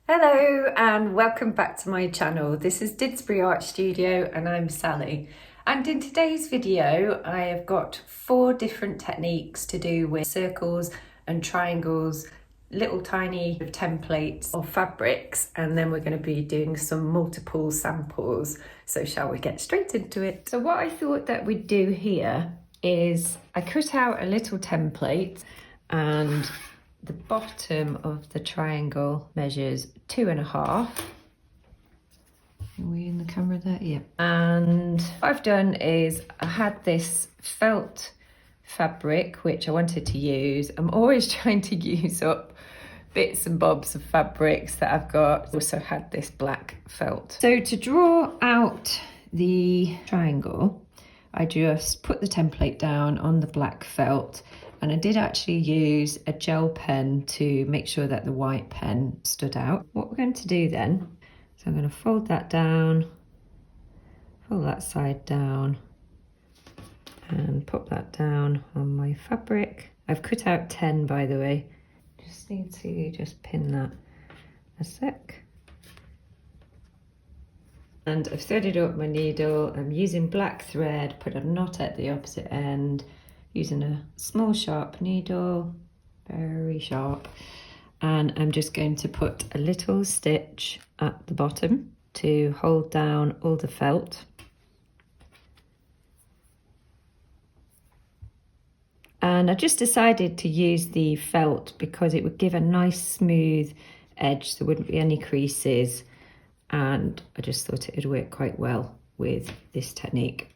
Hello and welcome back to my channel. This is Didsbury Art Studio and I'm Sally. And in today's video I have got 4 different techniques to do with circles and triangles, little tiny templates of fabrics, and then we're going to be doing some multiple samples. So shall we get straight into it? So what I thought that we'd do here is I cut out a little template, and the bottom of the triangle measures 2.5. Are we in the camera there? Yeah. And what I've done is I had this felt fabric which I wanted to use. I'm always trying to use up bits and bobs of fabrics that I've got. Also had this black felt. So to draw out the triangle, I just put the template down on the black felt, and I did actually use a gel pen to make sure that the white pen stood out. What we're going to do then, so I'm going to fold that down, fold that side down, and pop that down on my fabric. I've cut out 10, by the way. Just need to just pin that a sec. And I've threaded up my needle. I'm using black thread, put a knot at the opposite end, using a small sharp needle, very sharp, and I'm just going to put a little stitch at the bottom to hold down all the felt. And I just decided to use the felt because it would give a nice smooth edge, so there wouldn't be any creases, and I just thought it would work quite well with this technique.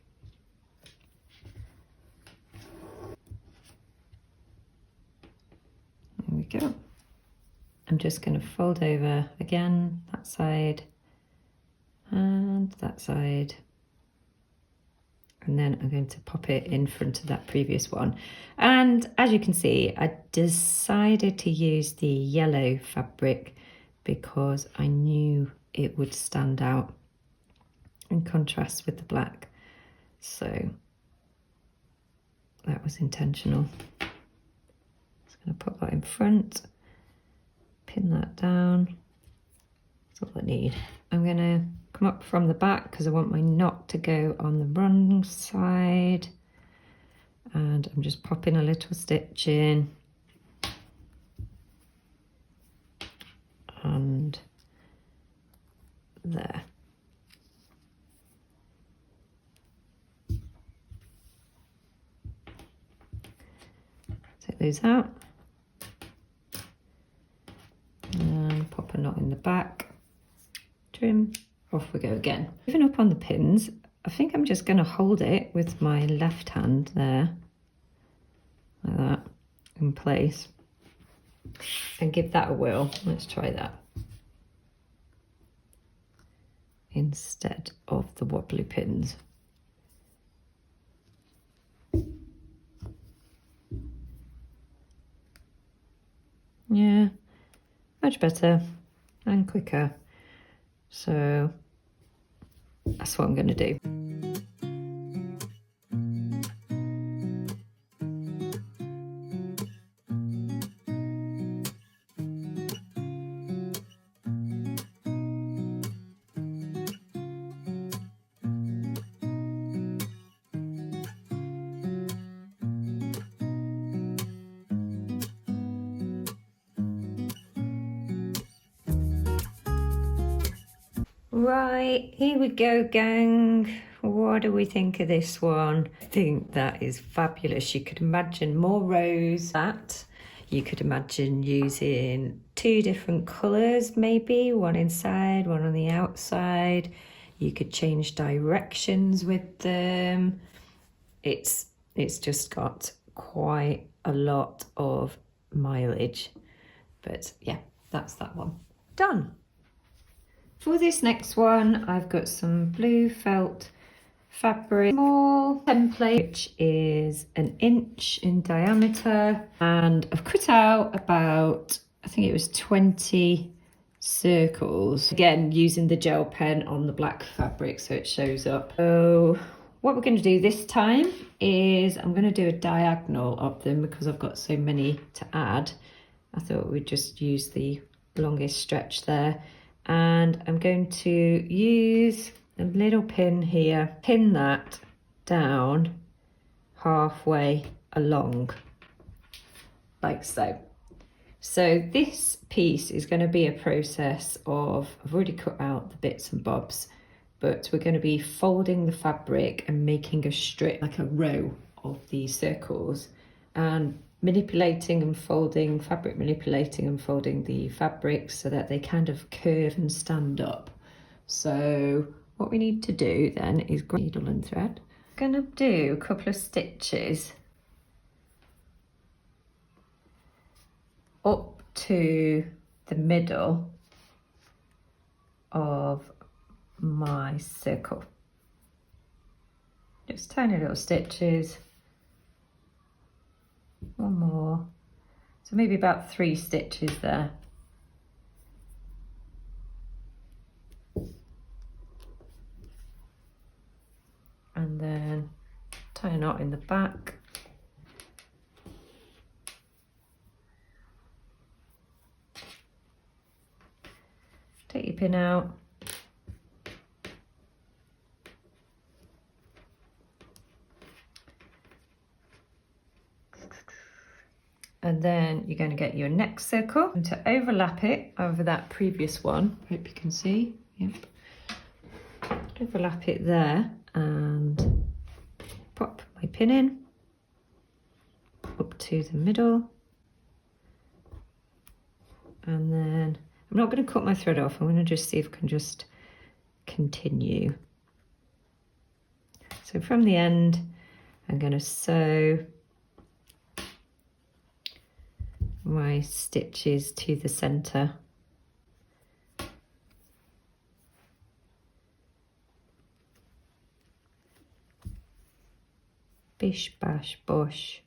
There we go. I'm just going to fold over again, that side and that side, and then I'm going to pop it in front of that previous one. And as you can see, I decided to use the yellow fabric because I knew it would stand out in contrast with the black, so that was intentional. Going to put that in front, pin that down. That's all I need. I'm going to come up from the back because I want my knot to go on the wrong side, and I'm just popping a little stitch in, and there. Take those out. And pop a knot in the back, trim, off we go again. Even up on the pins, I think I'm just going to hold it with my left hand there, like that, in place, and give that a whirl. Let's try that instead of the wobbly pins. Yeah, much better and quicker. So that's what I'm going to do. Right, here we go, gang. What do we think of this one? I think that is fabulous. You could imagine more rows. That you could imagine using 2 different colours, maybe one inside, one on the outside. You could change directions with them. It's just got quite a lot of mileage, but yeah, that's that one done. For this next one, I've got some blue felt fabric, small template, which is 1 inch in diameter, and I've cut out about, I think it was 20 circles, again using the gel pen on the black fabric so it shows up. So what we're going to do this time is I'm going to do a diagonal of them because I've got so many to add. I thought we'd just use the longest stretch there. And I'm going to use a little pin here, pin that down halfway along, like so. So this piece is going to be a process of, I've already cut out the bits and bobs, but we're going to be folding the fabric and making a strip, like a row of these circles, and manipulating and folding, fabric manipulating and folding the fabrics so that they kind of curve and stand up. So what we need to do then is grab needle and thread. I'm going to do a couple of stitches up to the middle of my circle. Just tiny little stitches. One more, so maybe about 3 stitches there. And then tie a knot in the back. Take your pin out. And then you're going to get your next circle and to overlap it over that previous one. Hope you can see. Yep. Overlap it there and pop my pin in up to the middle. And then I'm not going to cut my thread off. I'm going to just see if I can just continue. So from the end, I'm going to sew my stitches to the center. Bish bash bosh.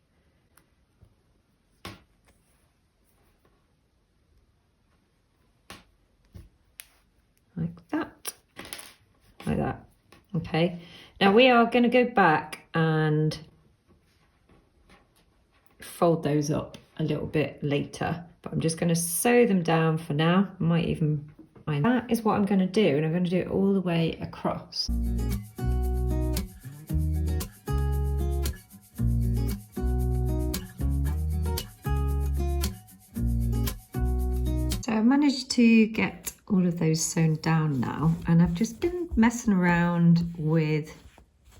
Like that. Like that. Okay. Now we are going to go back and fold those up a little bit later, but I'm just going to sew them down for now. I might even mind. That is what I'm going to do, and I'm going to do it all the way across. So I've managed to get all of those sewn down now, and I've just been messing around with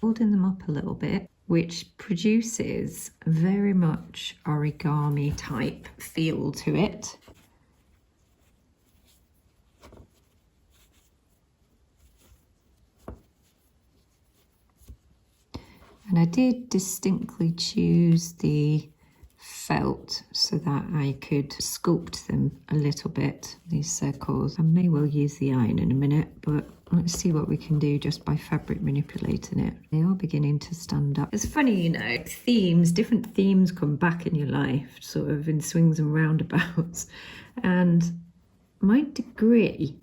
folding them up a little bit, which produces very much origami type feel to it. And I did distinctly choose the felt so that I could sculpt them a little bit, these circles. I may well use the iron in a minute, but let's see what we can do just by fabric manipulating it. They are beginning to stand up. It's funny, you know, themes, different themes come back in your life, sort of in swings and roundabouts. And my degree,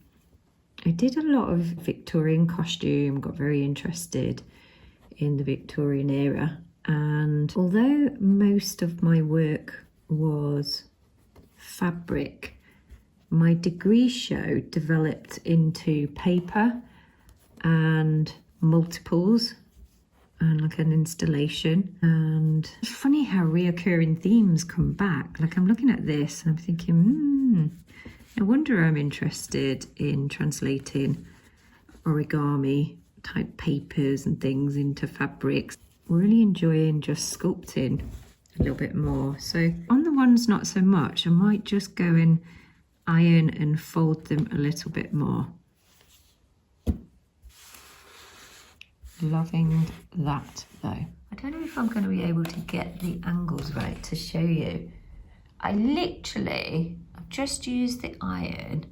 I did a lot of Victorian costume, got very interested in the Victorian era. And although most of my work was fabric, my degree show developed into paper and multiples and like an installation. And it's funny how reoccurring themes come back. Like I'm looking at this and I'm thinking, no wonder I'm interested in translating origami type papers and things into fabrics. Really enjoying just sculpting a little bit more. So on the ones not so much, I might just go and iron and fold them a little bit more. Loving that though. I don't know if I'm going to be able to get the angles right to show you. I've just used the iron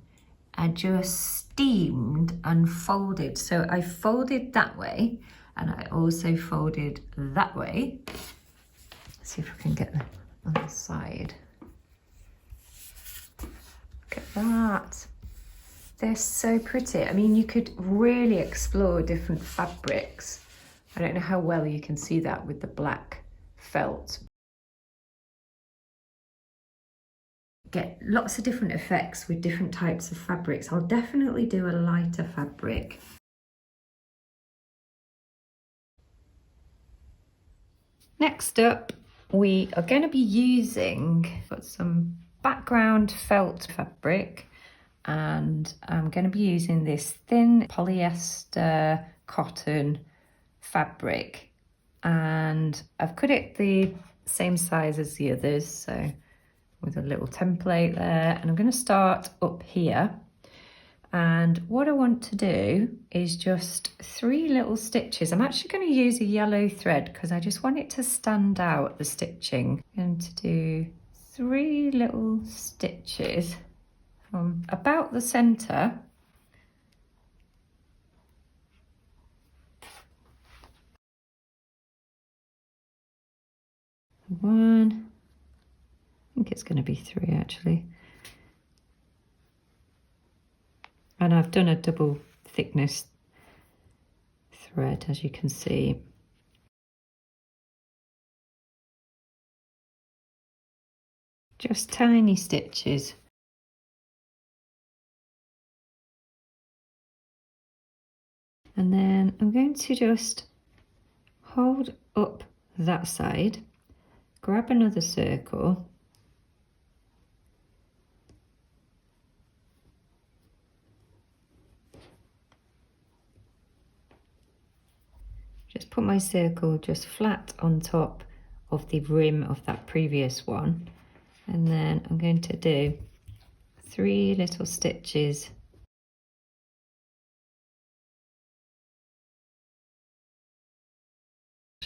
and just steamed and folded. So I folded that way and I also folded that way. Let's see if I can get them on the side. Look at that. They're so pretty. I mean, you could really explore different fabrics. I don't know how well you can see that with the black felt. get lots of different effects with different types of fabrics. I'll definitely do a lighter fabric. Next up, we are going to be using some background felt fabric, and I'm going to be using this thin polyester cotton fabric, and I've cut it the same size as the others, so with a little template there, and I'm going to start up here. And what I want to do is just 3 little stitches. I'm actually going to use a yellow thread because I just want it to stand out, the stitching. I'm going to do 3 little stitches from about the centre. One, I think it's going to be 3 actually. And I've done a double thickness thread, as you can see. Just tiny stitches. And then I'm going to just hold up that side, grab another circle, just put my circle just flat on top of the rim of that previous one, and then I'm going to do 3 little stitches .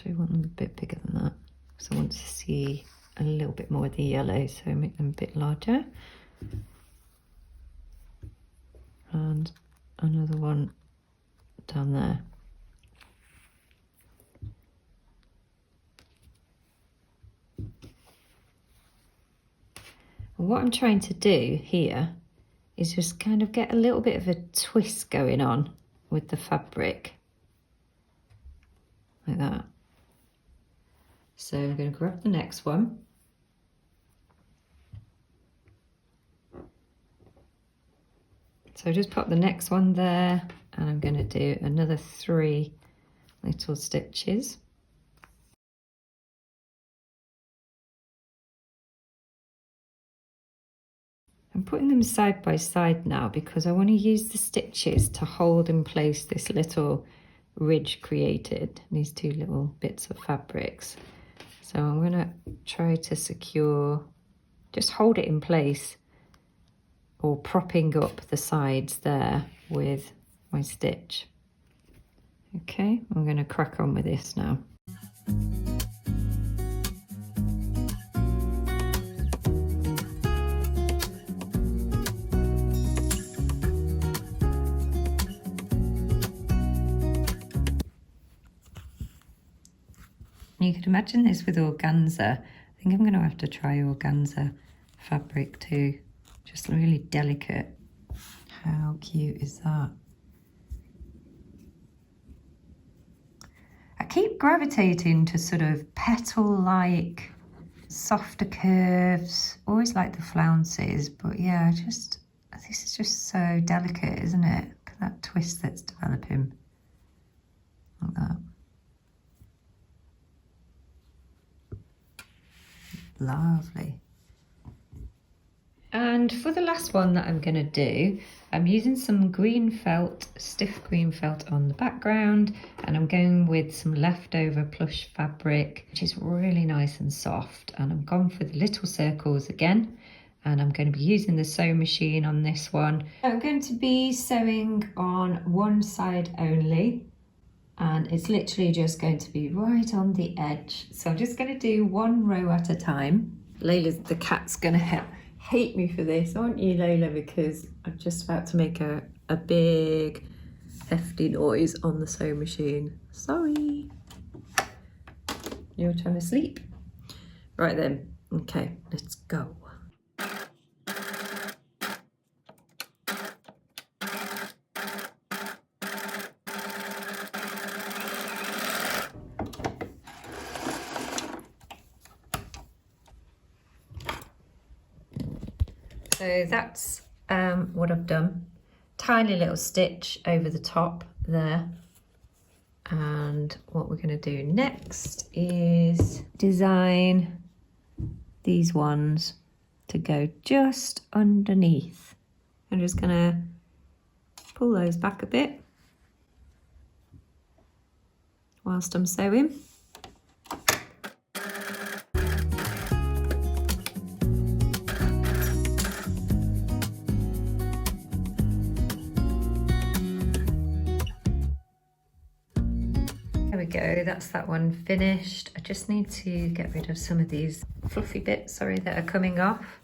I want them a bit bigger than that because I want to see a little bit more of the yellow, so make them a bit larger. And another one down there. And what I'm trying to do here is just kind of get a little bit of a twist going on with the fabric, like that. So I'm going to grab the next one. So just pop the next one there, and I'm going to do another 3 little stitches. I'm putting them side by side now because I want to use the stitches to hold in place this little ridge created, these 2 little bits of fabrics. So I'm going to try to secure, just hold it in place, or propping up the sides there with my stitch. Okay, I'm going to crack on with this now. You could imagine this with organza. I think I'm going to have to try organza fabric too. Just really delicate. How cute is that? I keep gravitating to sort of petal-like, softer curves. Always like the flounces, but yeah, this is just so delicate, isn't it? Look at that twist that's developing. Like that. Lovely. And for the last one that I'm going to do, I'm using some green felt, stiff green felt on the background, and I'm going with some leftover plush fabric, which is really nice and soft. And I'm going for the little circles again, and I'm going to be using the sewing machine on this one. I'm going to be sewing on one side only, and it's literally just going to be right on the edge. So I'm just going to do 1 row at a time. Layla's, the cat's going to hate me for this, aren't you, Layla? Because I'm just about to make a big hefty noise on the sewing machine. Sorry. You're trying to sleep? Right then, okay, let's go. So that's what I've done. Tiny little stitch over the top there. And what we're going to do next is design these ones to go just underneath. I'm just going to pull those back a bit whilst I'm sewing. There we go, that's that one finished. I just need to get rid of some of these fluffy bits, sorry, that are coming off.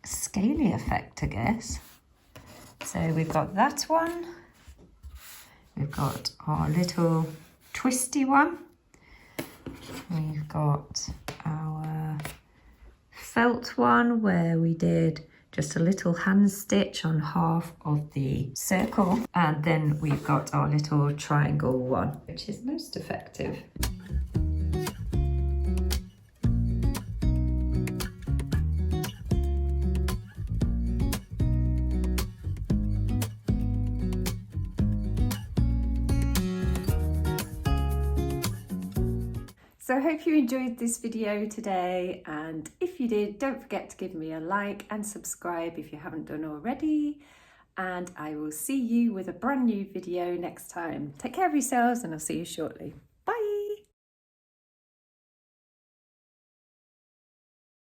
Scaly effect, I guess. So we've got that one. We've got our little twisty one. We've got our felt one where we did just a little hand stitch on half of the circle. And then we've got our little triangle one, which is most effective. So I hope you enjoyed this video today, and if you did, don't forget to give me a like and subscribe if you haven't done already, and I will see you with a brand new video next time. Take care of yourselves and I'll see you shortly.